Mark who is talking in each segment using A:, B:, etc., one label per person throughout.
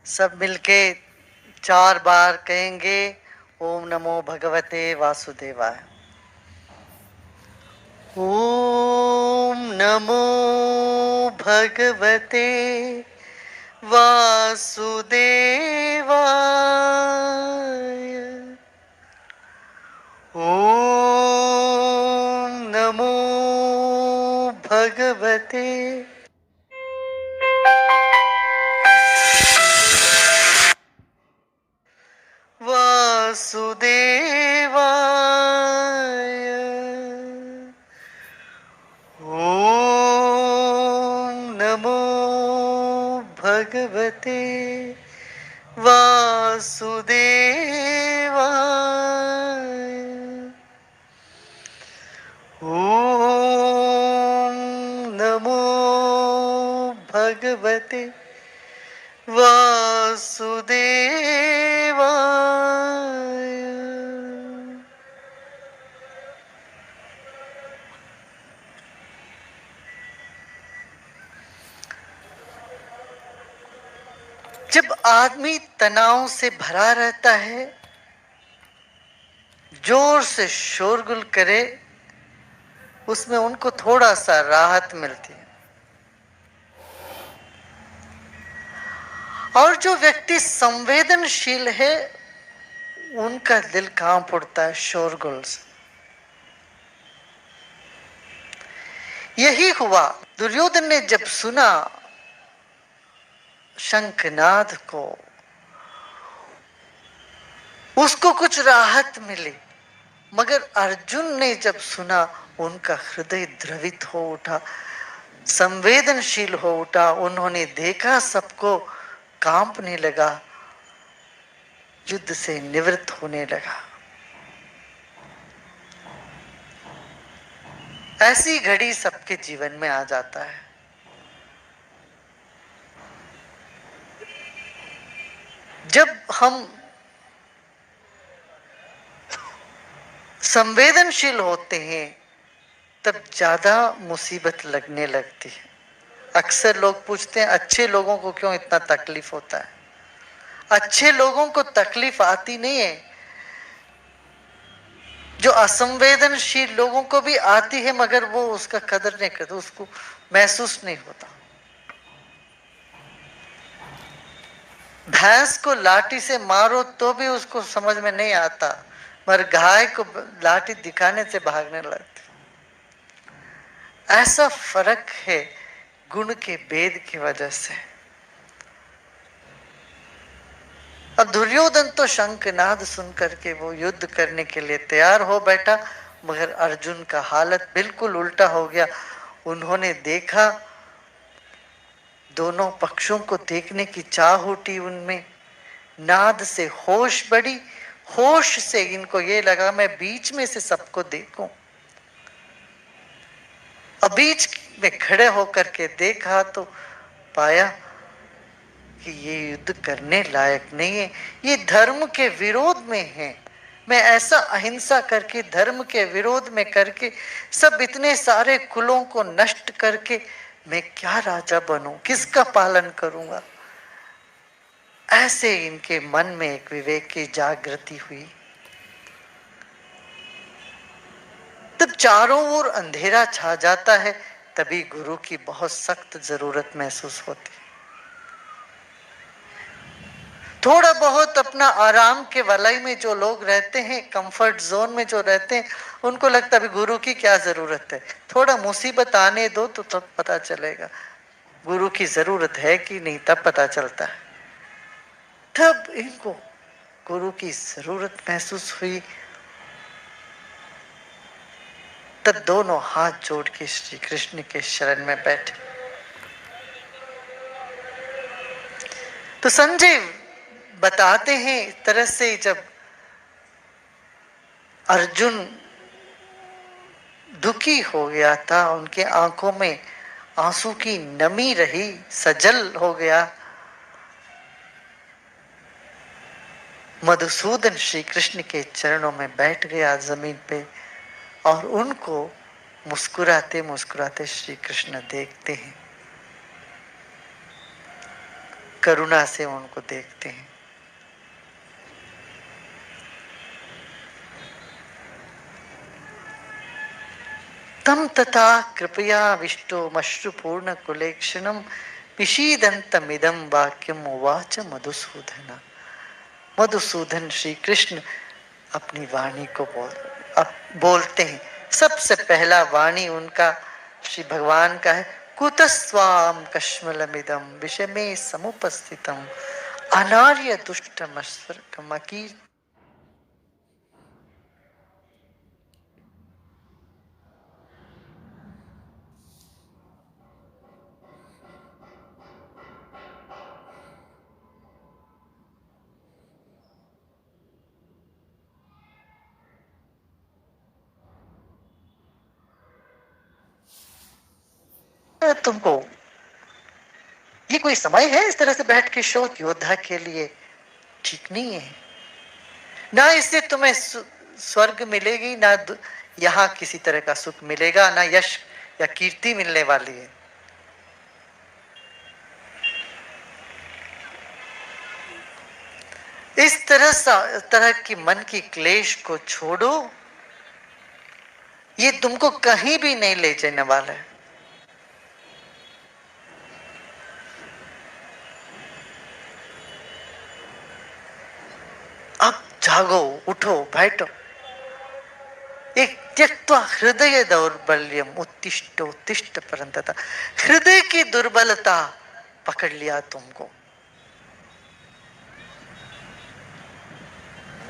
A: सब मिलके 4 बार कहेंगे ओम नमो भगवते वासुदेवाय। ओम नमो भगवते वासुदेवाय। ओम नमो भगवते वासुदेवाय। ओम नमो भगवते वासुदेवाय। ओम नमो भगवते वासुदेवाय। जब आदमी तनाव से भरा रहता है, जोर से शोरगुल करे, उसमें उनको थोड़ा सा राहत मिलती है। और जो व्यक्ति संवेदनशील है, उनका दिल कांप उठता है शोरगुल से। यही हुआ। दुर्योधन ने जब सुना शंखनाद को, उसको कुछ राहत मिली, मगर अर्जुन ने जब सुना, उनका हृदय द्रवित हो उठा, संवेदनशील हो उठा। उन्होंने देखा सबको कांपने लगा, युद्ध से निवृत्त होने लगा। ऐसी घड़ी सबके जीवन में आ जाता है। जब हम संवेदनशील होते हैं, तब ज्यादा मुसीबत लगने लगती है। अक्सर लोग पूछते हैं अच्छे लोगों को क्यों इतना तकलीफ होता है। अच्छे लोगों को तकलीफ आती नहीं है, जो असंवेदनशील लोगों को भी आती है, मगर वो उसका कदर नहीं करते, उसको महसूस नहीं होता। भैंस को लाठी से मारो तो भी उसको समझ में नहीं आता, मगर गाय को लाठी दिखाने से भागने लगती। ऐसा फर्क है गुण के भेद की वजह से। अब दुर्योधन तो शंखनाद सुनकर के वो युद्ध करने के लिए तैयार हो बैठा, मगर अर्जुन का हालत बिल्कुल उल्टा हो गया। उन्होंने देखा, दोनों पक्षों को देखने की चाह उठी उनमें। नाद से होश बढ़ी, होश से इनको ये लगा मैं बीच में से सबको देखूं। अब बीच में खड़े होकर के देखा तो पाया कि ये युद्ध करने लायक नहीं है, ये धर्म के विरोध में है। मैं ऐसा अहिंसा करके, धर्म के विरोध में करके, सब इतने सारे कुलों को नष्ट करके मैं क्या राजा बनूं, किसका पालन करूंगा। ऐसे इनके मन में एक विवेक की जागृति हुई। तब चारों ओर अंधेरा छा जाता है, तभी गुरु की बहुत सख्त जरूरत महसूस होती है। थोड़ा बहुत अपना आराम के वलय में जो लोग रहते हैं, कंफर्ट जोन में जो रहते हैं, उनको लगता है गुरु की क्या जरूरत है। थोड़ा मुसीबत आने दो तो तब पता चलेगा गुरु की जरूरत है कि नहीं, तब पता चलता है। तब इनको गुरु की जरूरत महसूस हुई। तब दोनों हाथ जोड़ के श्री कृष्ण के शरण में बैठे। तो संजय बताते हैं इस तरह से, जब अर्जुन दुखी हो गया था, उनके आंखों में आंसू की नमी रही, सजल हो गया, मधुसूदन श्री कृष्ण के चरणों में बैठ गया जमीन पे, और उनको मुस्कुराते मुस्कुराते श्री कृष्ण देखते हैं। करुणा से उनको देखते हैं। तम तथा कृपया विष्टो मश्रुपूर्ण कुलेक्षणम विषीदंतमिदं वाक्यम उवाच मधुसूदन। मधुसूदन श्री कृष्ण अपनी वाणी को बोलते हैं। सबसे पहला वाणी उनका श्री भगवान का है, कुतस्वाम कश्मलमिदं विषमे समुपस्थितम अनार्य दुष्टमस्वर्गमकी। तुमको ये कोई समय है इस तरह से बैठ के शोक योद्धा के लिए? ठीक नहीं है। ना इससे तुम्हें स्वर्ग मिलेगी, ना यहाँ किसी तरह का सुख मिलेगा, ना यश या कीर्ति मिलने वाली है। इस तरह की मन की क्लेश को छोड़ो, ये तुमको कहीं भी नहीं ले जाने वाला है। अब जागो, उठो, बैठो। एक त्यक्त्वा हृदय दौर्बल्यम उत्तिष्ठ उत्तिष्ठ परंतता। हृदय की दुर्बलता पकड़ लिया तुमको।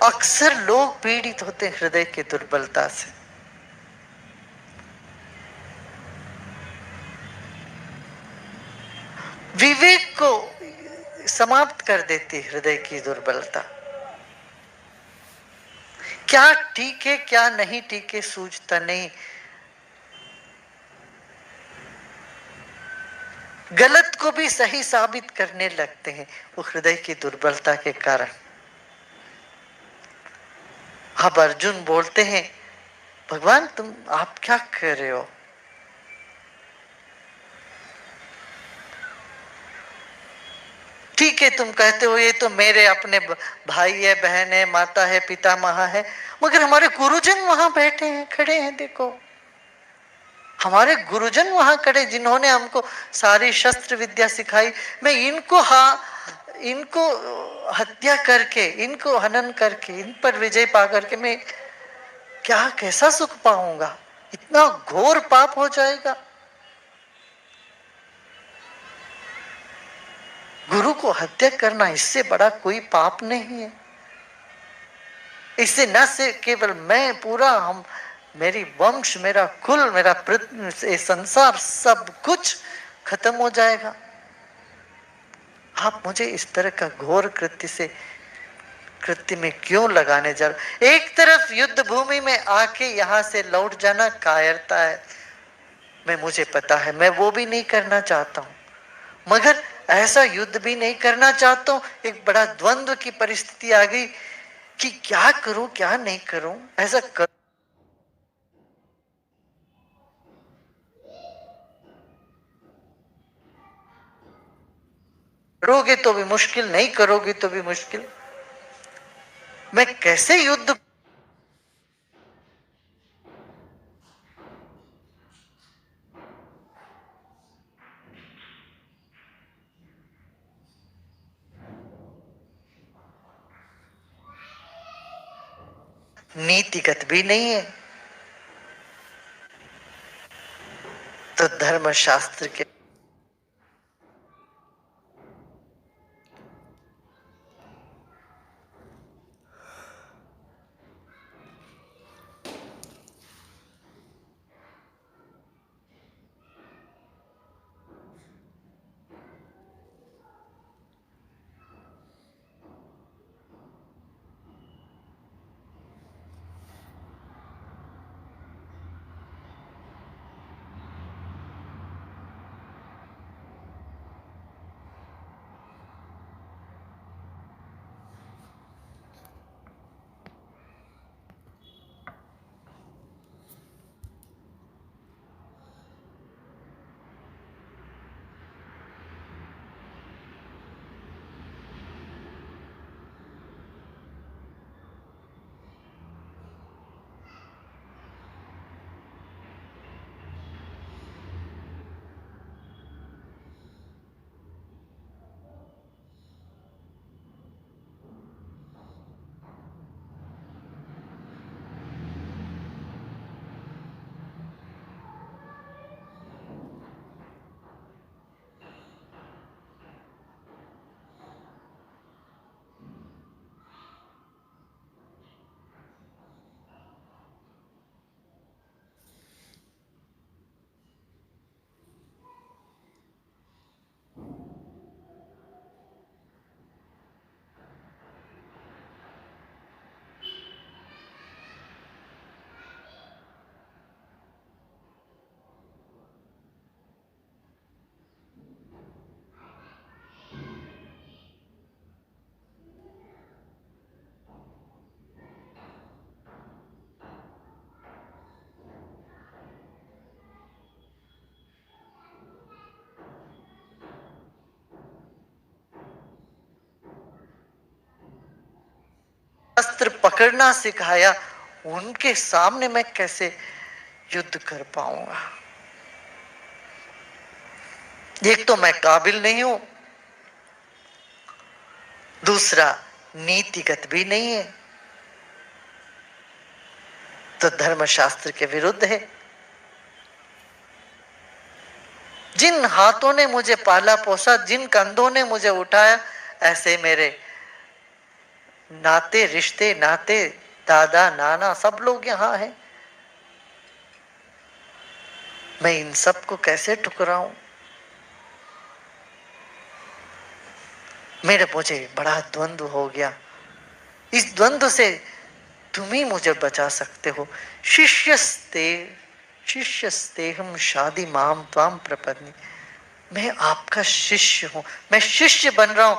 A: अक्सर लोग पीड़ित होते हैं हृदय की दुर्बलता से। विवेक को समाप्त कर देती हृदय की दुर्बलता। क्या ठीक है क्या नहीं ठीक है सूझता नहीं। गलत को भी सही साबित करने लगते हैं वो हृदय की दुर्बलता के कारण। अब अर्जुन बोलते हैं, भगवान आप क्या कर रहे हो? ठीक है तुम कहते हो ये तो मेरे अपने भाई है, बहन है, माता है, पितामह है, मगर हमारे गुरुजन वहां बैठे हैं, खड़े हैं, देखो हमारे गुरुजन वहां खड़े जिन्होंने हमको सारी शस्त्र विद्या सिखाई। मैं इनको हत्या करके, इनको हनन करके, इन पर विजय पा करके मैं क्या कैसा सुख पाऊंगा? इतना घोर पाप हो जाएगा। गुरु को हत्या करना इससे बड़ा कोई पाप नहीं है। इससे न से केवल मैं, पूरा हम, मेरी वंश, मेरा कुल, मेरा संसार सब कुछ खत्म हो जाएगा। आप मुझे इस तरह का घोर कृत्य में क्यों लगाने जा रहे? एक तरफ युद्ध भूमि में आके यहां से लौट जाना कायरता है, मुझे पता है, मैं वो भी नहीं करना चाहता हूं, मगर ऐसा युद्ध भी नहीं करना चाहता हूं। एक बड़ा द्वंद्व की परिस्थिति आ गई कि क्या करूं क्या नहीं करूं। ऐसा करोगे तो भी मुश्किल, नहीं करोगे तो भी मुश्किल। मैं कैसे युद्ध? नीतिगत भी नहीं है तो धर्म शास्त्र के पकड़ना सिखाया, उनके सामने मैं कैसे युद्ध कर पाऊंगा? एक तो मैं काबिल नहीं हूं, दूसरा नीतिगत भी नहीं है, तो धर्मशास्त्र के विरुद्ध है। जिन हाथों ने मुझे पाला पोसा, जिन कंधों ने मुझे उठाया, ऐसे मेरे नाते रिश्ते नाते दादा नाना सब लोग यहां हैं, मैं इन सब को कैसे ठुकराऊं? मुझे बड़ा द्वंद्व हो गया। इस द्वंद्व से तुम ही मुझे बचा सकते हो। शिष्यस्ते हम शादी माम त्वाम प्रपन्नी, मैं आपका शिष्य हूं, मैं शिष्य बन रहा हूं।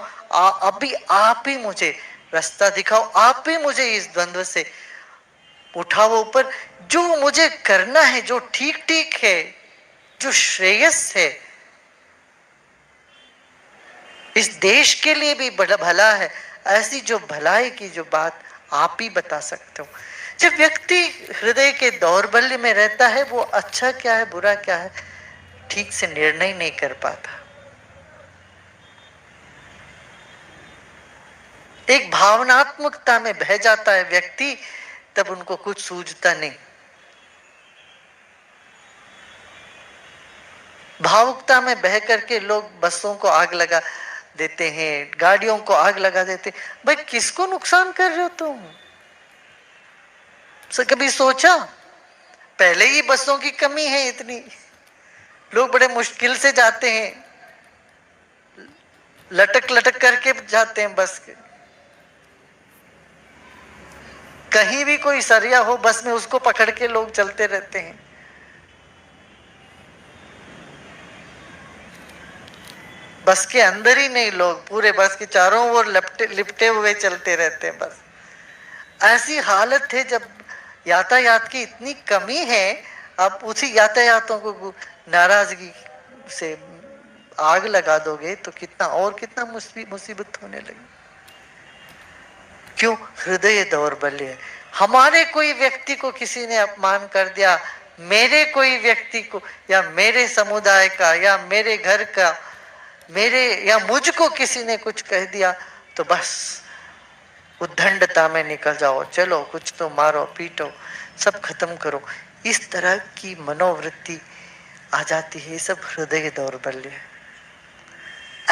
A: अभी आप ही मुझे रास्ता दिखाओ, आप ही मुझे इस द्वंद्व से उठाओ ऊपर। जो मुझे करना है, जो ठीक ठीक है, जो श्रेयस है, इस देश के लिए भी बड़ा भला है, ऐसी जो भलाई की जो बात आप ही बता सकते हो। जब व्यक्ति हृदय के दौर्बल्य में रहता है, वो अच्छा क्या है बुरा क्या है ठीक से निर्णय नहीं कर पाता। एक भावनात्मकता में बह जाता है व्यक्ति, तब उनको कुछ सूझता नहीं। भावुकता में बह करके लोग बसों को आग लगा देते हैं, गाड़ियों को आग लगा देते हैं। भाई किसको नुकसान कर रहे हो तुम? कभी सोचा? पहले ही बसों की कमी है इतनी, लोग बड़े मुश्किल से जाते हैं, लटक लटक करके जाते हैं बस के। कहीं भी कोई सरिया हो बस में, उसको पकड़ के लोग चलते रहते हैं। बस के अंदर ही नहीं, लोग पूरे बस के चारों ओर लिपटे हुए चलते रहते हैं बस। ऐसी हालत है जब यातायात की इतनी कमी है, आप उसी यातायातों को नाराजगी से आग लगा दोगे तो कितना और कितना मुसीबत होने लगी। क्यों? हृदय दौर्बल्य है। हमारे कोई व्यक्ति को किसी ने अपमान कर दिया, मेरे कोई व्यक्ति को या मेरे समुदाय का या मेरे घर का, मेरे या मुझको किसी ने कुछ कह दिया, तो बस उद्दंडता में निकल जाओ, चलो कुछ तो मारो पीटो, सब खत्म करो। इस तरह की मनोवृत्ति आ जाती है, सब हृदय दौर्बल्य है।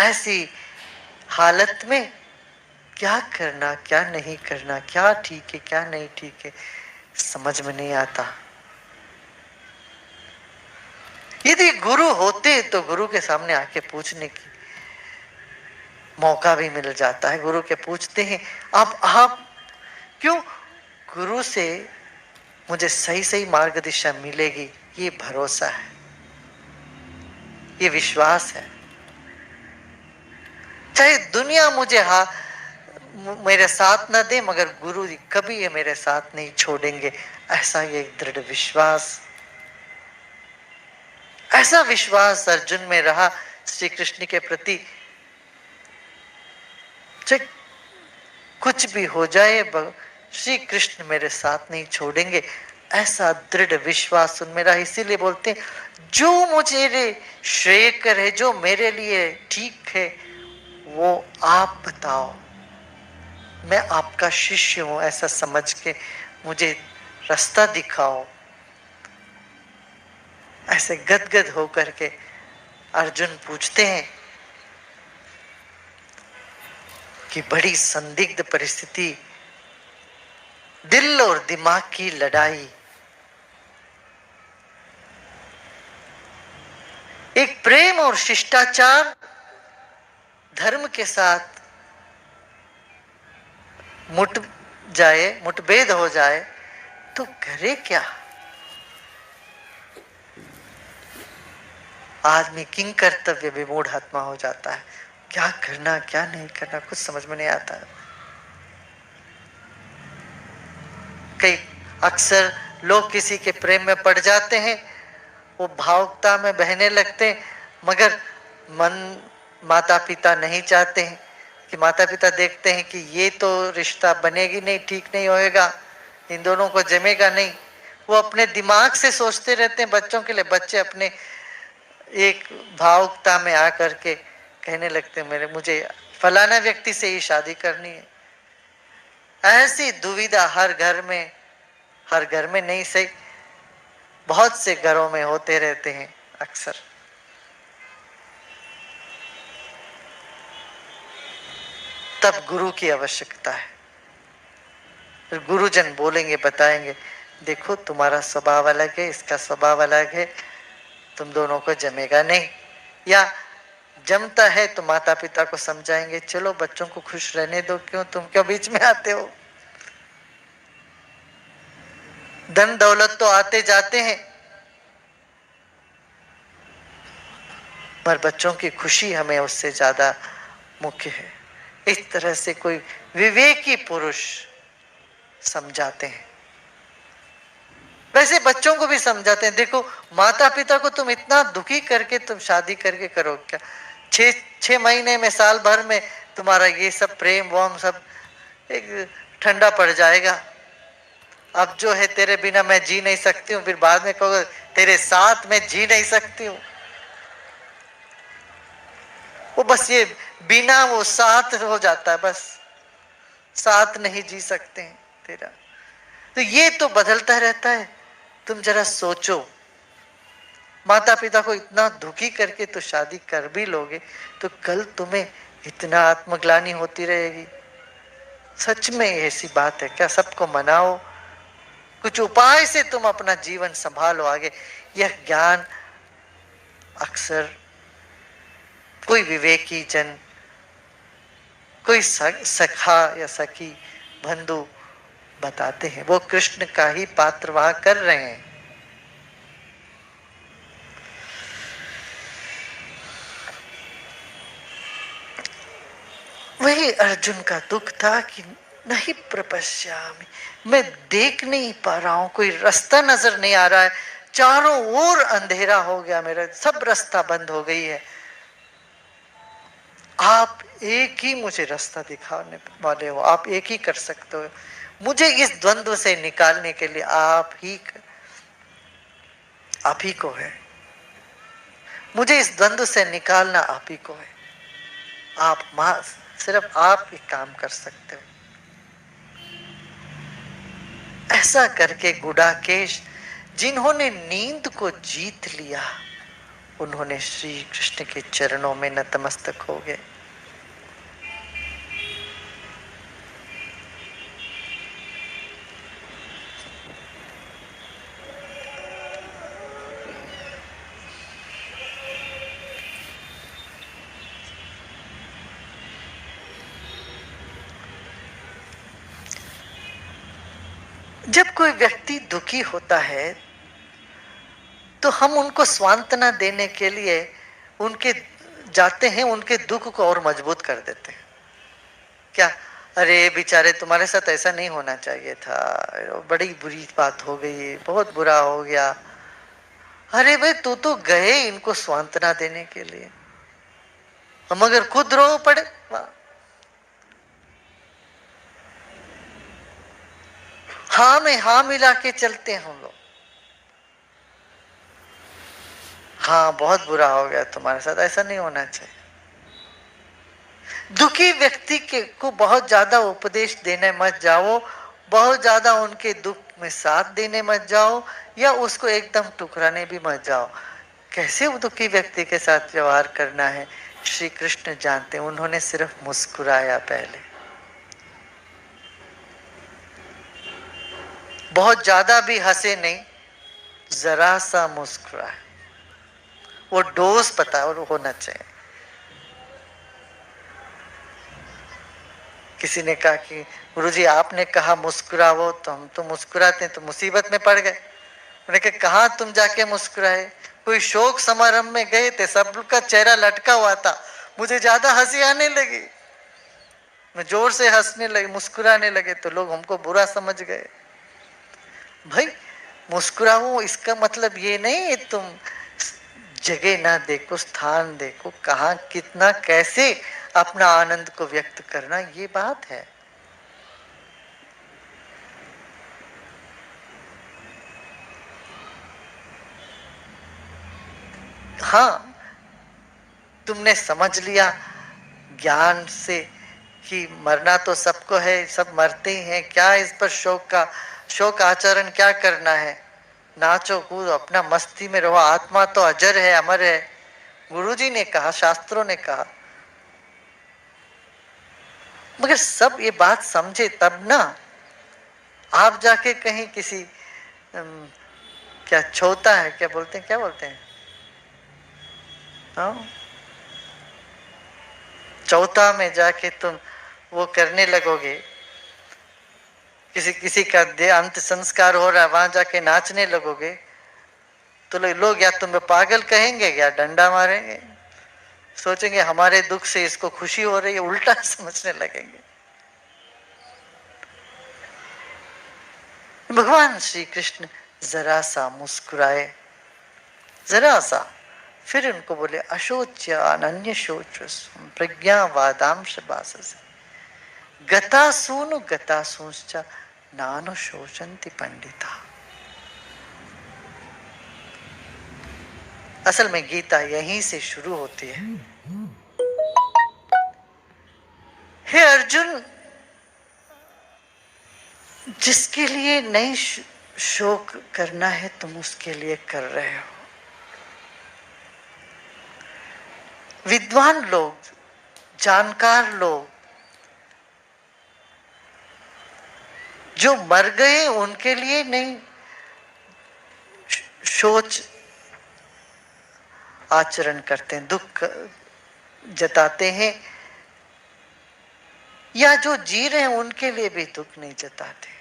A: ऐसी हालत में क्या करना क्या नहीं करना, क्या ठीक है क्या नहीं ठीक है, समझ में नहीं आता। यदि गुरु होते तो गुरु के सामने आके पूछने की मौका भी मिल जाता है। गुरु के पूछते हैं आप क्यों? गुरु से मुझे सही सही मार्ग दिशा मिलेगी, ये भरोसा है, ये विश्वास है। चाहे दुनिया मुझे मेरे साथ न दे, मगर गुरु जी कभी ये मेरे साथ नहीं छोड़ेंगे, ऐसा ये दृढ़ विश्वास। ऐसा विश्वास अर्जुन में रहा श्री कृष्ण के प्रति। चाहे कुछ भी हो जाए, श्री कृष्ण मेरे साथ नहीं छोड़ेंगे, ऐसा दृढ़ विश्वास उनमें रहा। इसीलिए बोलते हैं, जो मुझे श्रेय कर है, जो मेरे लिए ठीक है, वो आप बताओ, मैं आपका शिष्य हूं, ऐसा समझ के मुझे रास्ता दिखाओ। ऐसे गदगद होकर के अर्जुन पूछते हैं कि बड़ी संदिग्ध परिस्थिति, दिल और दिमाग की लड़ाई, एक प्रेम और शिष्टाचार धर्म के साथ मुठभेद हो जाए तो करे क्या? आदमी किंग कर्तव्य विमूढ़ आत्मा हो जाता है। क्या करना क्या नहीं करना कुछ समझ में नहीं आता। कई अक्सर लोग किसी के प्रेम में पड़ जाते हैं, वो भावुकता में बहने लगते हैं, मगर मन माता पिता नहीं चाहते हैं, कि माता पिता देखते हैं कि ये तो रिश्ता बनेगी नहीं, ठीक नहीं होएगा, इन दोनों को जमेगा नहीं, वो अपने दिमाग से सोचते रहते हैं बच्चों के लिए। बच्चे अपने एक भावुकता में आकर के कहने लगते हैं मेरे मुझे फलाना व्यक्ति से ही शादी करनी है। ऐसी दुविधा हर घर में नहीं सही, बहुत से घरों में होते रहते हैं अक्सर। तब गुरु की आवश्यकता है। फिर गुरुजन बोलेंगे, बताएंगे, देखो तुम्हारा स्वभाव अलग है, इसका स्वभाव अलग है, तुम दोनों को जमेगा नहीं। या जमता है तो माता पिता को समझाएंगे, चलो बच्चों को खुश रहने दो, क्यों तुम क्यों बीच में आते हो। धन दौलत तो आते जाते हैं, पर बच्चों की खुशी हमें उससे ज्यादा मुख्य है। इस तरह से कोई विवेकी पुरुष समझाते हैं। वैसे बच्चों को भी समझाते हैं, देखो माता पिता को तुम इतना दुखी करके तुम शादी करके करो क्या, 6 महीने में, साल भर में तुम्हारा ये सब प्रेम वोम सब एक ठंडा पड़ जाएगा। अब जो है तेरे बिना मैं जी नहीं सकती हूँ, फिर बाद में कहोगे तेरे साथ मैं जी नहीं सकती हूँ। वो बस ये बिना वो साथ हो जाता है, बस साथ नहीं जी सकते हैं तेरा। तो ये तो बदलता रहता है। तुम जरा सोचो, माता पिता को इतना दुखी करके तो शादी कर भी लोगे तो कल तुम्हें इतना आत्मग्लानि होती रहेगी। सच में ऐसी बात है क्या? सबको मनाओ, कुछ उपाय से तुम अपना जीवन संभालो आगे। यह ज्ञान अक्सर कोई विवेकी जन, कोई सखा या सखी बंधु बताते हैं, वो कृष्ण का ही पात्र वहां कर रहे हैं। वही अर्जुन का दुख था कि नहीं प्रपश्यामि, मैं देख नहीं पा रहा हूं, कोई रास्ता नजर नहीं आ रहा है, चारों ओर अंधेरा हो गया, मेरा सब रास्ता बंद हो गई है। आप एक ही मुझे रास्ता दिखाने वाले हो, आप एक ही कर सकते हो, मुझे इस द्वंद्व से निकालने के लिए आप ही को है, मुझे इस द्वंद्व से निकालना आप ही को है। सिर्फ आप ही काम कर सकते हो। ऐसा करके गुडाकेश जिन्होंने नींद को जीत लिया, उन्होंने श्री कृष्ण के चरणों में नतमस्तक हो गए। जब कोई व्यक्ति दुखी होता है तो हम उनको सांत्वना देने के लिए उनके जाते हैं, उनके दुख को और मजबूत कर देते हैं। क्या, अरे बेचारे तुम्हारे साथ ऐसा नहीं होना चाहिए था, बड़ी बुरी बात हो गई, बहुत बुरा हो गया। अरे भाई तू तो गए इनको सांत्वना देने के लिए, हम अगर खुद रो पड़े। हाँ में हाँ मिला के चलते हैं हम लोग। हाँ बहुत बुरा हो गया तुम्हारे साथ, ऐसा नहीं होना चाहिए। दुखी व्यक्ति के को बहुत ज्यादा उपदेश देने मत जाओ, बहुत ज्यादा उनके दुख में साथ देने मत जाओ, या उसको एकदम टुकराने भी मत जाओ। कैसे वो दुखी व्यक्ति के साथ व्यवहार करना है श्री कृष्ण जानते हैं। उन्होंने सिर्फ मुस्कुराया, पहले बहुत ज्यादा भी हंसे नहीं, जरा सा मुस्कुराए, वो डोज पता और होना चाहिए। किसी ने कहा कि गुरुजी आपने कहा मुस्कुराओ, तो हम तो मुस्कुराते हैं, तो मुसीबत में पड़ गए। उन्होंने कहा कहाँ तुम जाके मुस्कुराए, कोई शोक समारंभ में गए थे, सबका चेहरा लटका हुआ था, मुझे ज्यादा हंसी आने लगी, मैं जोर से हंसने लगे, मुस्कुराने लगे, तो लोग हमको बुरा समझ गए। भाई मुस्कुराओ, इसका मतलब ये नहीं है तुम जगह ना देखो, स्थान देखो, कहाँ कितना कैसे अपना आनंद को व्यक्त करना, ये बात है। हाँ, तुमने समझ लिया ज्ञान से कि मरना तो सबको है, सब मरते ही हैं, क्या इस पर शोक आचरण क्या करना है। नाचो कूदो, अपना मस्ती में रहो, आत्मा तो अजर है, अमर है, गुरुजी ने कहा, शास्त्रों ने कहा। मगर सब ये बात समझे तब ना। आप जाके कहीं किसी क्या छोता है, क्या बोलते हैं, क्या बोलते हैं, हाँ, चौथा में जाके तुम वो करने लगोगे, किसी किसी का दे अंत संस्कार हो रहा है, वहां जाके नाचने लगोगे, तो लोग या तुम्हें पागल कहेंगे या डंडा मारेंगे, सोचेंगे हमारे दुख से इसको खुशी हो रही है, उल्टा समझने लगेंगे। भगवान श्री कृष्ण जरा सा मुस्कुराए, जरा सा, फिर उनको बोले अशोच्य अनन्य शोच प्रज्ञावादांश बासस गतासूनु गतासूंश्च नानु शोचन्ति पंडिता। असल में गीता यहीं से शुरू होती है। हे अर्जुन, जिसके लिए नहीं शोक करना है तुम उसके लिए कर रहे हो। विद्वान लोग, जानकार लोग जो मर गए उनके लिए नहीं सोच आचरण करते हैं, दुख जताते हैं, या जो जी रहे हैं उनके लिए भी दुख नहीं जताते।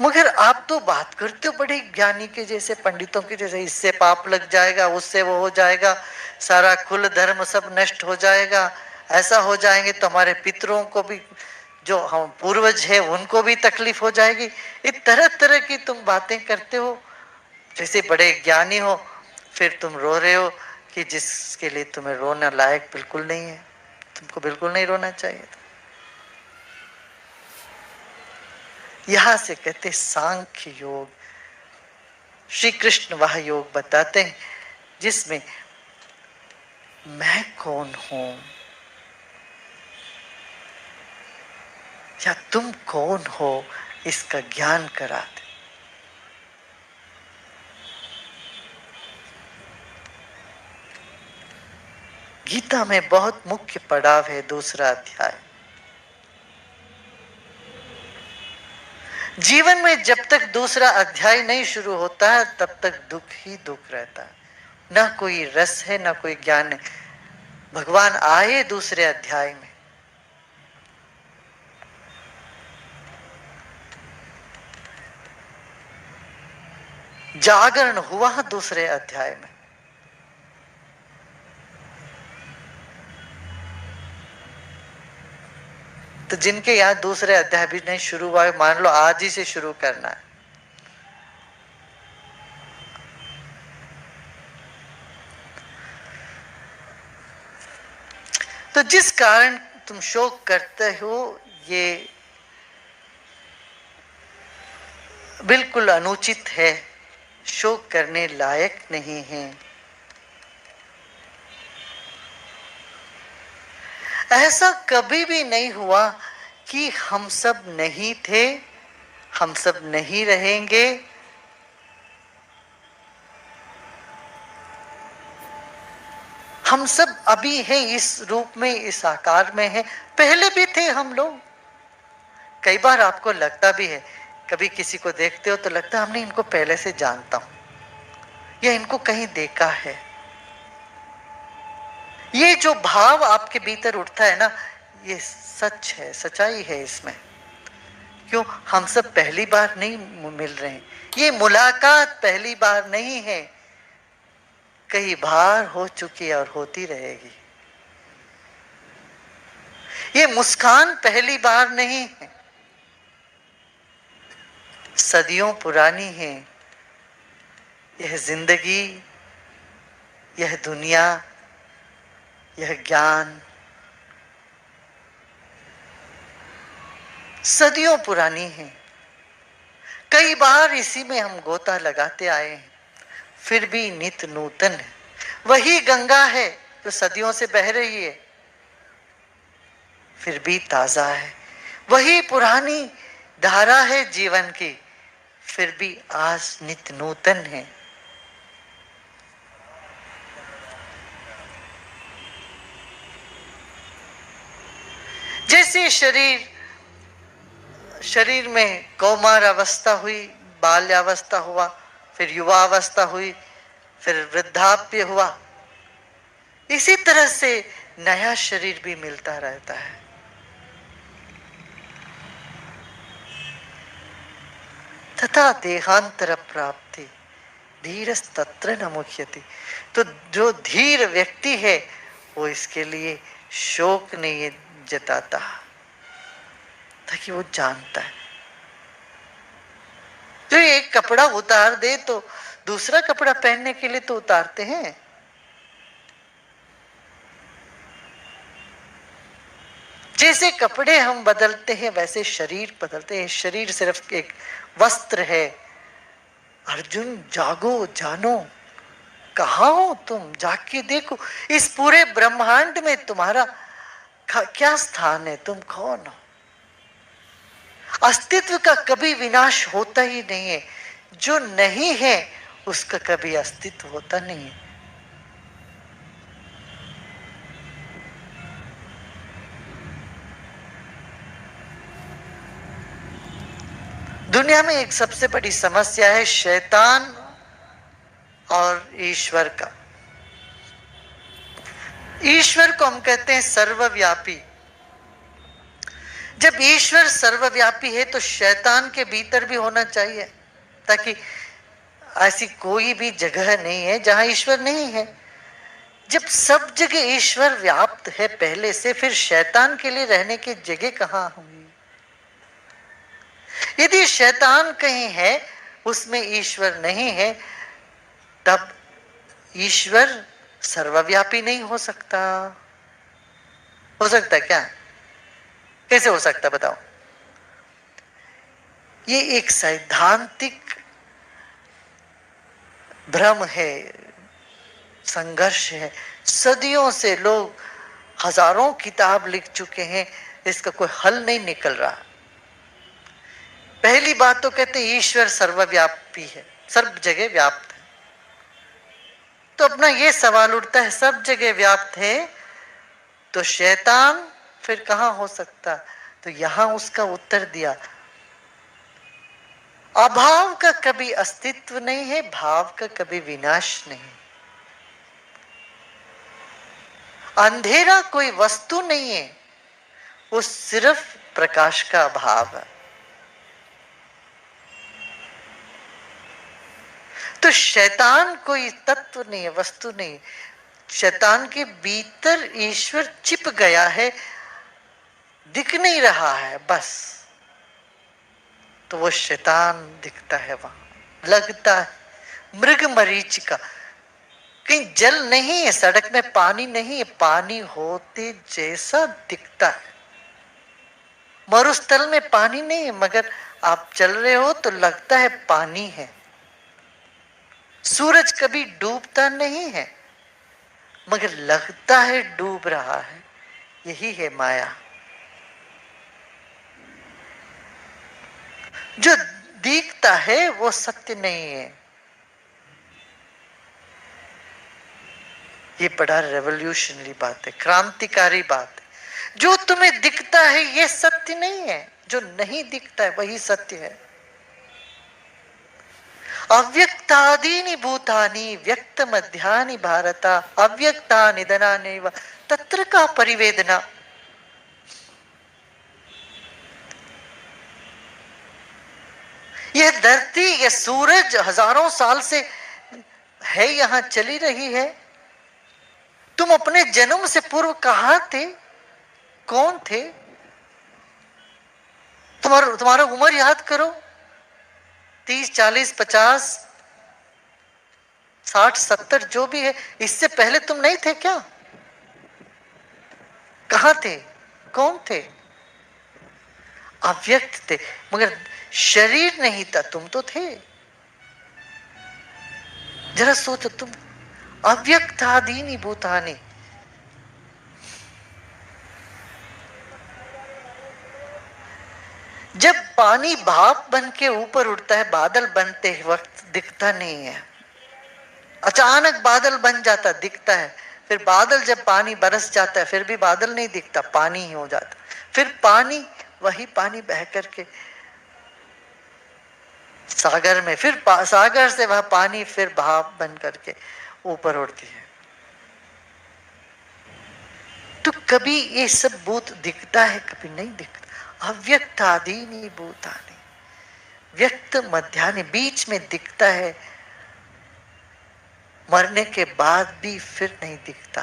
A: मगर आप तो बात करते हो बड़े ज्ञानी के जैसे, पंडितों के जैसे, इससे पाप लग जाएगा, उससे वो हो जाएगा, सारा कुल धर्म सब नष्ट हो जाएगा, ऐसा हो जाएंगे तो हमारे पितरों को भी, जो हम पूर्वज है उनको भी तकलीफ हो जाएगी। ये तरह तरह की तुम बातें करते हो जैसे बड़े ज्ञानी हो, फिर तुम रो रहे हो कि जिसके लिए तुम्हें रोना लायक बिल्कुल नहीं है, तुमको बिल्कुल नहीं रोना चाहिए। यहां से कहते सांख्य योग। श्री कृष्ण वह योग बताते हैं जिसमें मैं कौन हूं या तुम कौन हो इसका ज्ञान कराते। गीता में बहुत मुख्य पड़ाव है दूसरा अध्याय। जीवन में जब तक दूसरा अध्याय नहीं शुरू होता है तब तक दुख ही दुख रहता है, ना कोई रस है ना कोई ज्ञान है। भगवान आए दूसरे अध्याय में, जागरण हुआ दूसरे अध्याय में। तो जिनके यहां दूसरे अध्याय भी नहीं शुरू हुआ है, मान लो आज ही से शुरू करना है, तो जिस कारण तुम शोक करते हो ये बिल्कुल अनुचित है, शोक करने लायक नहीं है। ऐसा कभी भी नहीं हुआ कि हम सब नहीं थे, हम सब नहीं रहेंगे। हम सब अभी हैं, इस रूप में, इस आकार में हैं, पहले भी थे हम लोग। कई बार आपको लगता भी है, कभी किसी को देखते हो तो लगता है हमने इनको पहले से जानता हूं या इनको कहीं देखा है। ये जो भाव आपके भीतर उठता है ना, ये सच है, सच्चाई है इसमें। क्यों? हम सब पहली बार नहीं मिल रहे हैं, ये मुलाकात पहली बार नहीं है, कई बार हो चुकी और होती रहेगी। ये मुस्कान पहली बार नहीं है, सदियों पुरानी है। यह जिंदगी, यह दुनिया यह ज्ञान सदियों पुरानी है। कई बार इसी में हम गोता लगाते आए हैं, फिर भी नित नूतन है। वही गंगा है जो सदियों से बह रही है, फिर भी ताजा है। वही पुरानी धारा है जीवन की, फिर भी आज नित नूतन है। जैसे शरीर में कौमार अवस्था हुई, बाल्यावस्था हुआ, फिर युवावस्था हुई, फिर वृद्धाप्य हुआ, इसी तरह से नया शरीर भी मिलता रहता है। तथा देहांतर प्राप्ति धीरस्तत्र न मुह्यति। तो जो धीर व्यक्ति है वो इसके लिए शोक नहीं जताता, ताकि वो जानता है। जो एक कपड़ा उतार दे तो दूसरा कपड़ा पहनने के लिए तो उतारते हैं। जैसे कपड़े हम बदलते हैं वैसे शरीर बदलते हैं। शरीर सिर्फ एक वस्त्र है। अर्जुन जागो जानो, कहाँ हो तुम, जाग के देखो। इस पूरे ब्रह्मांड में तुम्हारा क्या स्थान है, तुम कौन हो। अस्तित्व का कभी विनाश होता ही नहीं है। जो नहीं है उसका कभी अस्तित्व होता नहीं है। दुनिया में एक सबसे बड़ी समस्या है शैतान और ईश्वर का। ईश्वर को हम कहते हैं सर्वव्यापी। जब ईश्वर सर्वव्यापी है तो शैतान के भीतर भी होना चाहिए, ताकि ऐसी कोई भी जगह नहीं है जहां ईश्वर नहीं है। जब सब जगह ईश्वर व्याप्त है पहले से, फिर शैतान के लिए रहने की जगह कहां होगी। यदि शैतान कहीं है उसमें ईश्वर नहीं है, तब ईश्वर सर्वव्यापी नहीं हो सकता। हो सकता क्या? कैसे हो सकता बताओ। ये एक सैद्धांतिक भ्रम है, संघर्ष है। सदियों से लोग हजारों किताब लिख चुके हैं, इसका कोई हल नहीं निकल रहा। पहली बात तो कहते हैं ईश्वर सर्वव्यापी है, सर्व जगह व्याप्त है। तो अपना ये सवाल उठता है, सब जगह व्याप्त है तो शैतान फिर कहां हो सकता। तो यहां उसका उत्तर दिया, अभाव का कभी अस्तित्व नहीं है, भाव का कभी विनाश नहीं। अंधेरा कोई वस्तु नहीं है, वो सिर्फ प्रकाश का अभाव है। तो शैतान कोई तत्व नहीं है, वस्तु नहीं। शैतान के भीतर ईश्वर छिप गया है, दिख नहीं रहा है बस। तो वो शैतान दिखता है वहां, लगता है। मृग मरीचिका, कहीं जल नहीं है, सड़क में पानी नहीं है, पानी होते जैसा दिखता है। मरुस्थल में पानी नहीं है, मगर आप चल रहे हो तो लगता है पानी है। सूरज कभी डूबता नहीं है, मगर लगता है डूब रहा है। यही है माया। जो दिखता है वो सत्य नहीं है। ये बड़ा रेवोल्यूशनरी बात है, क्रांतिकारी बात है। जो तुम्हें दिखता है ये सत्य नहीं है, जो नहीं दिखता है वही सत्य है। अव्यक्तादीनि भूतानि व्यक्त मध्यानि भारता अव्यक्ता निधनानि व तत्र का परिवेदना। यह धरती, यह सूरज हजारों साल से है, यहां चली रही है। तुम अपने जन्म से पूर्व कहां थे, कौन थे? तुम्हारा उम्र याद करो, 30, 40, 50, 60, 70 जो भी है, इससे पहले तुम नहीं थे क्या? कहां थे? कौन थे? अव्यक्त थे, मगर शरीर नहीं था, तुम तो थे। जरा सोचो, तुम अव्यक्तादीनि भूतानि। जब पानी भाप बन के ऊपर उड़ता है, बादल बनते वक्त दिखता नहीं है, अचानक बादल बन जाता दिखता है। फिर बादल जब पानी बरस जाता है, फिर भी बादल नहीं दिखता, पानी ही हो जाता। फिर पानी, वही पानी बह करके सागर में, फिर सागर से वह पानी फिर भाप बन करके ऊपर उड़ती है। तो कभी ये सब भूत दिखता है, कभी नहीं दिखता। अव्यक्तादीनि भूतानि, व्यक्त मध्यानि, बीच में दिखता है, मरने के बाद भी फिर नहीं दिखता।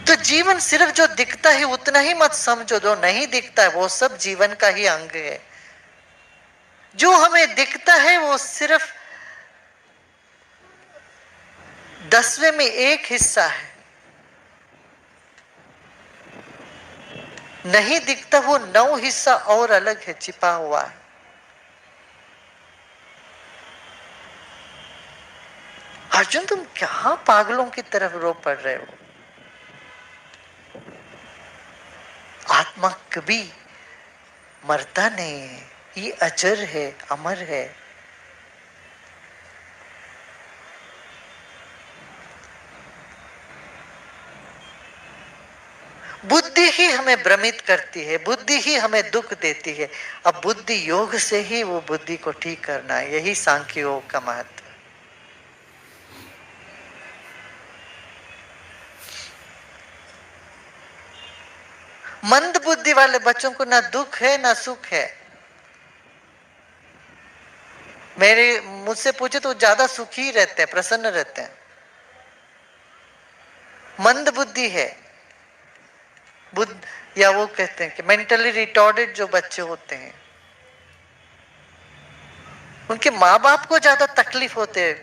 A: तो जीवन सिर्फ जो दिखता है उतना ही मत समझो, जो नहीं दिखता है वो सब जीवन का ही अंग है। जो हमें दिखता है वो सिर्फ 10वें में 1 हिस्सा है, नहीं दिखता वो 9 हिस्सा और अलग है, छिपा हुआ है। अर्जुन, तुम क्या पागलों की तरफ रो पड़ रहे हो? आत्मा कभी मरता नहीं है, ये अजर है, अमर है। बुद्धि ही हमें भ्रमित करती है, बुद्धि ही हमें दुख देती है। अब बुद्धि योग से ही वो बुद्धि को ठीक करना है, यही सांख्य योग का महत्व। मंद बुद्धि वाले बच्चों को ना दुख है ना सुख है। मेरे मुझसे पूछे तो ज्यादा सुखी रहते हैं, प्रसन्न रहते हैं। मंद बुद्धि है, बुद्ध, या वो कहते हैं कि मेंटली रिटॉर्डेड जो बच्चे होते हैं, उनके माँ बाप को ज्यादा तकलीफ होते है,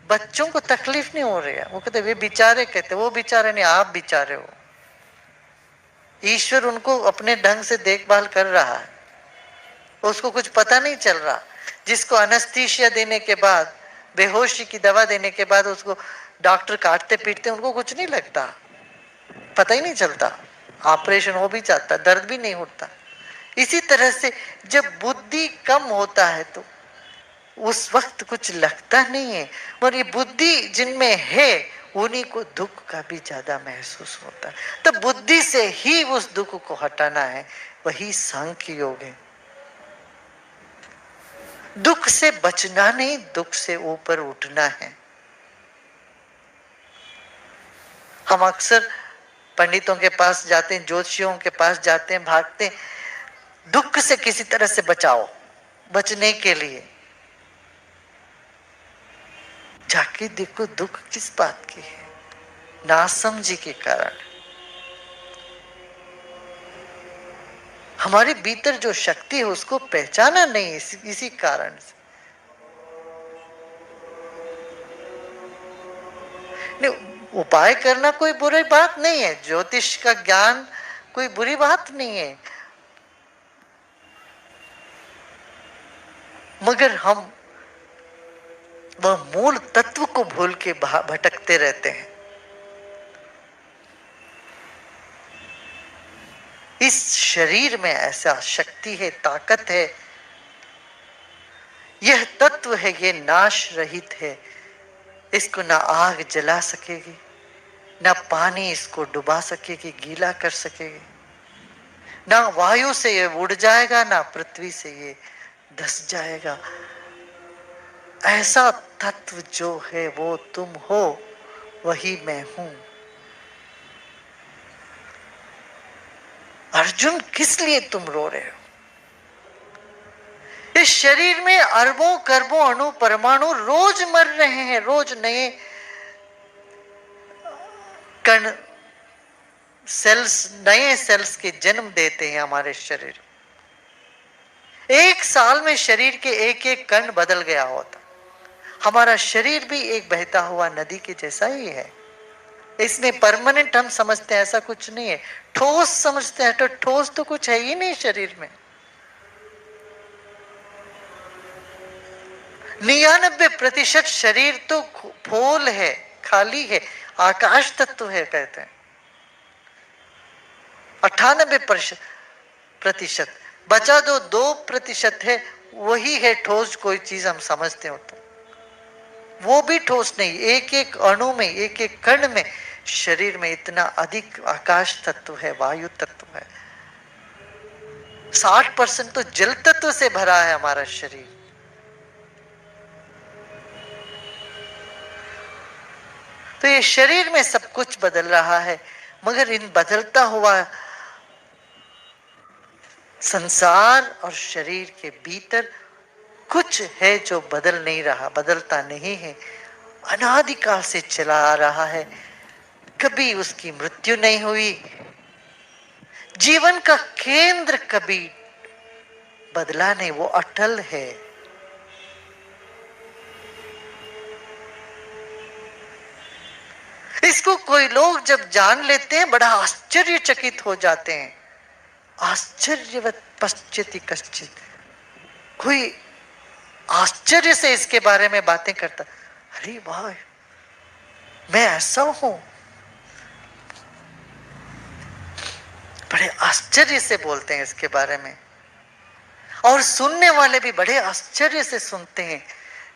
A: बच्चों को तकलीफ नहीं हो रही है। वो कहते वे बेचारे, कहते वो बेचारे नहीं, आप बेचारे हो। ईश्वर उनको अपने ढंग से देखभाल कर रहा है, उसको कुछ पता नहीं चल रहा। जिसको अनस्थीसिया देने के बाद, बेहोशी की दवा देने के बाद उसको डॉक्टर काटते पीटते, उनको कुछ नहीं लगता, पता ही नहीं चलता। ऑपरेशन हो भी जाता, दर्द भी नहीं होता। इसी तरह से जब बुद्धि कम होता है तो उस वक्त कुछ लगता नहीं है, और ये बुद्धि जिनमें है उन्हीं को दुख का भी ज्यादा महसूस होता है। तो बुद्धि से ही उस दुख को हटाना है, वही सांख्य योग है। दुख से बचना नहीं, दुख से ऊपर उठना है। हम अक्सर पंडितों के पास जाते हैं, ज्योतिषियों के पास जाते हैं, भागते हैं, दुख से किसी तरह से बचाओ, बचने के लिए। जाके देखो दुख किस बात की है, नासमझी के कारण। हमारे भीतर जो शक्ति है उसको पहचाना नहीं, इसी कारण से। नहीं, उपाय करना कोई बुरी बात नहीं है, ज्योतिष का ज्ञान कोई बुरी बात नहीं है, मगर हम वह मूल तत्व को भूल के भटकते रहते हैं। इस शरीर में ऐसा शक्ति है, ताकत है, यह तत्व है, ये नाश रहित है। इसको ना आग जला सकेगी, ना पानी इसको डुबा सकेगी, गीला कर सकेगी, ना वायु से ये उड़ जाएगा, ना पृथ्वी से ये धस जाएगा। ऐसा तत्व जो है वो तुम हो, वही मैं हूं। अर्जुन, किस लिए तुम रो रहे हो? इस शरीर में अरबों खरबों अणु परमाणु रोज मर रहे हैं, रोज नए कण, सेल्स, नए सेल्स के जन्म देते हैं हमारे शरीर। 1 साल में शरीर के एक एक कण बदल गया होता। हमारा शरीर भी एक बहता हुआ नदी के जैसा ही है। इसमें परमानेंट हम समझते हैं, ऐसा कुछ नहीं है। ठोस समझते हैं तो ठोस तो कुछ है ही नहीं शरीर में। 99% शरीर तो फोल है, खाली है, आकाश तत्व है कहते हैं। 98% बचा दो 2% है, वही है ठोस कोई चीज हम समझते हो तो। वो भी ठोस नहीं, एक एक अणु में, एक एक कण में शरीर में इतना अधिक आकाश तत्व है, वायु तत्व है। 60% तो जल तत्व से भरा है हमारा शरीर। तो ये शरीर में सब कुछ बदल रहा है, मगर इन बदलता हुआ संसार और शरीर के भीतर कुछ है जो बदल नहीं रहा, बदलता नहीं है, अनादिकाल से चला आ रहा है, कभी उसकी मृत्यु नहीं हुई। जीवन का केंद्र कभी बदला नहीं, वो अटल है। इसको कोई लोग जब जान लेते हैं बड़ा आश्चर्यचकित हो जाते हैं। आश्चर्यवत पश्चिति कश्चित, कोई आश्चर्य से इसके बारे में बातें करता, अरे वाह मैं ऐसा हूं, बड़े आश्चर्य से बोलते हैं इसके बारे में। और सुनने वाले भी बड़े आश्चर्य से सुनते हैं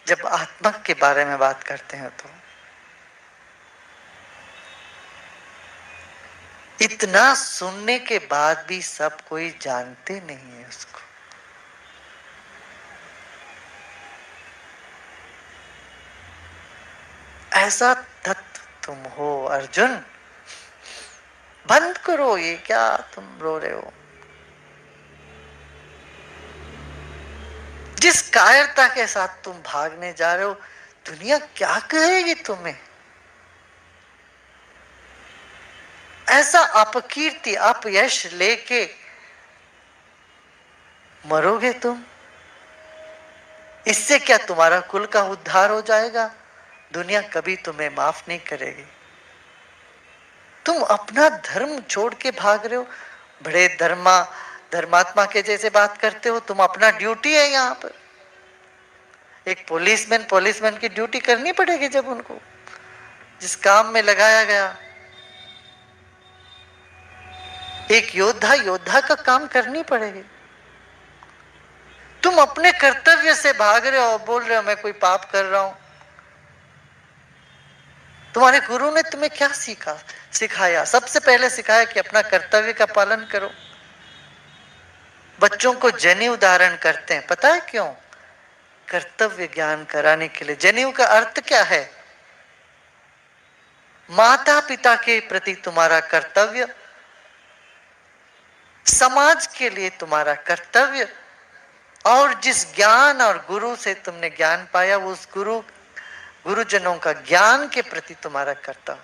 A: जब आत्मा के बारे में बात करते हैं। तो इतना सुनने के बाद भी सब कोई जानते नहीं है उसको। ऐसा तत्व तुम हो अर्जुन, बंद करो ये क्या तुम रो रहे हो। जिस कायरता के साथ तुम भागने जा रहे हो, दुनिया क्या कहेगी तुम्हें। ऐसा अपकीर्ति अपयश लेके मरोगे तुम, इससे क्या तुम्हारा कुल का उद्धार हो जाएगा। दुनिया कभी तुम्हें माफ नहीं करेगी। तुम अपना धर्म छोड़ के भाग रहे हो, बड़े धर्मात्मा के जैसे बात करते हो। तुम अपना ड्यूटी है यहाँ पर, एक पुलिसमैन की ड्यूटी करनी पड़ेगी जब उनको जिस काम में लगाया गया। एक योद्धा का काम करनी पड़ेगी। तुम अपने कर्तव्य से भाग रहे हो, बोल रहे हो मैं कोई पाप कर रहा हूं। तुम्हारे गुरु ने तुम्हें क्या सिखाया? सबसे पहले सिखाया कि अपना कर्तव्य का पालन करो। बच्चों को जनेऊ धारण करते हैं, पता है क्यों? कर्तव्य ज्ञान कराने के लिए। जनेऊ का अर्थ क्या है? माता पिता के प्रति तुम्हारा कर्तव्य, समाज के लिए तुम्हारा कर्तव्य, और जिस ज्ञान और गुरु से तुमने ज्ञान पाया उस गुरुजनों का ज्ञान के प्रति तुम्हारा कर्तव्य।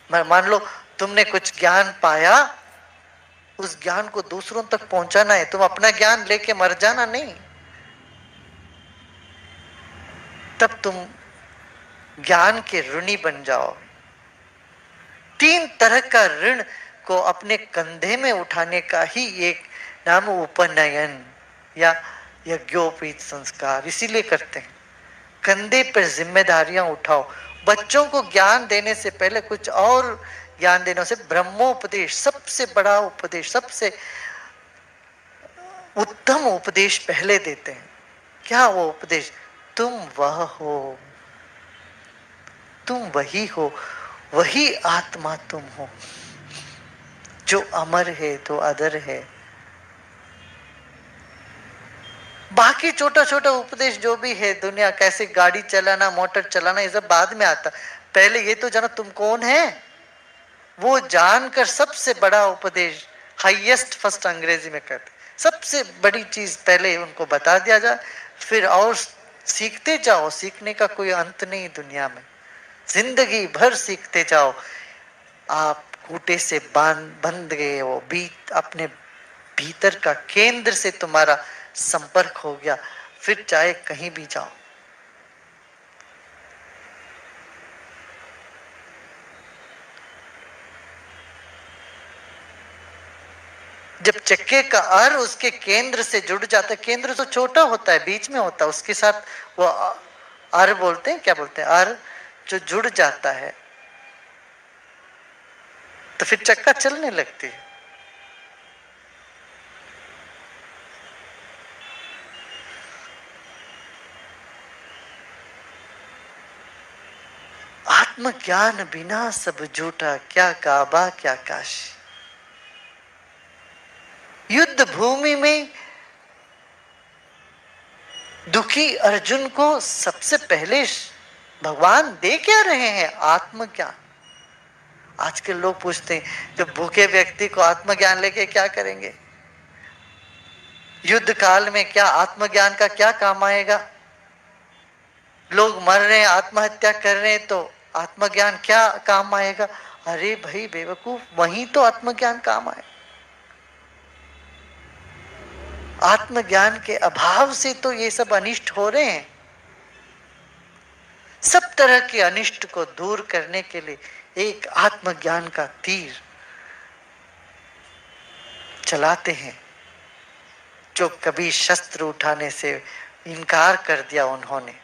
A: मान लो तुमने कुछ ज्ञान पाया, उस ज्ञान को दूसरों तक पहुंचाना है। तुम अपना ज्ञान लेके मर जाना नहीं, तब तुम ज्ञान के ऋणी बन जाओ। 3 तरह का ऋण को अपने कंधे में उठाने का ही एक नाम उपनयन या यज्ञोपवीत संस्कार इसीलिए करते हैं। कंधे पर जिम्मेदारियां उठाओ। बच्चों को ज्ञान देने से पहले कुछ और ज्ञान देने से ब्रह्मोपदेश, सबसे बड़ा उपदेश, सबसे उत्तम उपदेश पहले देते हैं। क्या वो उपदेश? तुम वह हो, तुम वही हो, वही आत्मा तुम हो जो अमर है, तो अदर है। बाकी छोटा छोटा उपदेश जो भी है, दुनिया कैसे गाड़ी चलाना, मोटर चलाना, ये सब बाद में आता। पहले ये तो जानो तुम कौन है, वो जानकर सबसे बड़ा उपदेश, हाईएस्ट फर्स्ट अंग्रेजी में कहते, सबसे बड़ी चीज पहले उनको बता दिया जाए, फिर और सीखते जाओ। सीखने का कोई अंत नहीं दुनिया में, जिंदगी भर सीखते जाओ। आप खूंटे से बंध गए हो, अपने भीतर का केंद्र से तुम्हारा संपर्क हो गया, फिर चाहे कहीं भी जाओ। जब चक्के का अर उसके केंद्र से जुड़ जाता है, केंद्र तो छोटा होता है, बीच में होता है, उसके साथ वो अर बोलते हैं, क्या बोलते हैं, अर जो जुड़ जाता है तो फिर चक्का चलने लगती है। आत्मज्ञान बिना सब झूठा, क्या काबा क्या काशी। युद्ध भूमि में दुखी अर्जुन को सबसे पहले भगवान दे क्या रहे हैं? आत्मज्ञान। आजकल लोग पूछते हैं तो भूखे व्यक्ति को आत्मज्ञान लेके क्या करेंगे? युद्ध काल में क्या आत्मज्ञान का क्या काम आएगा? लोग मर रहे हैं, आत्महत्या कर रहे हैं, तो आत्मज्ञान क्या काम आएगा? अरे भाई बेवकूफ, वहीं तो आत्मज्ञान काम आए। आत्मज्ञान के अभाव से तो ये सब अनिष्ट हो रहे हैं। सब तरह के अनिष्ट को दूर करने के लिए एक आत्मज्ञान का तीर चलाते हैं, जो कभी शस्त्र उठाने से इनकार कर दिया उन्होंने।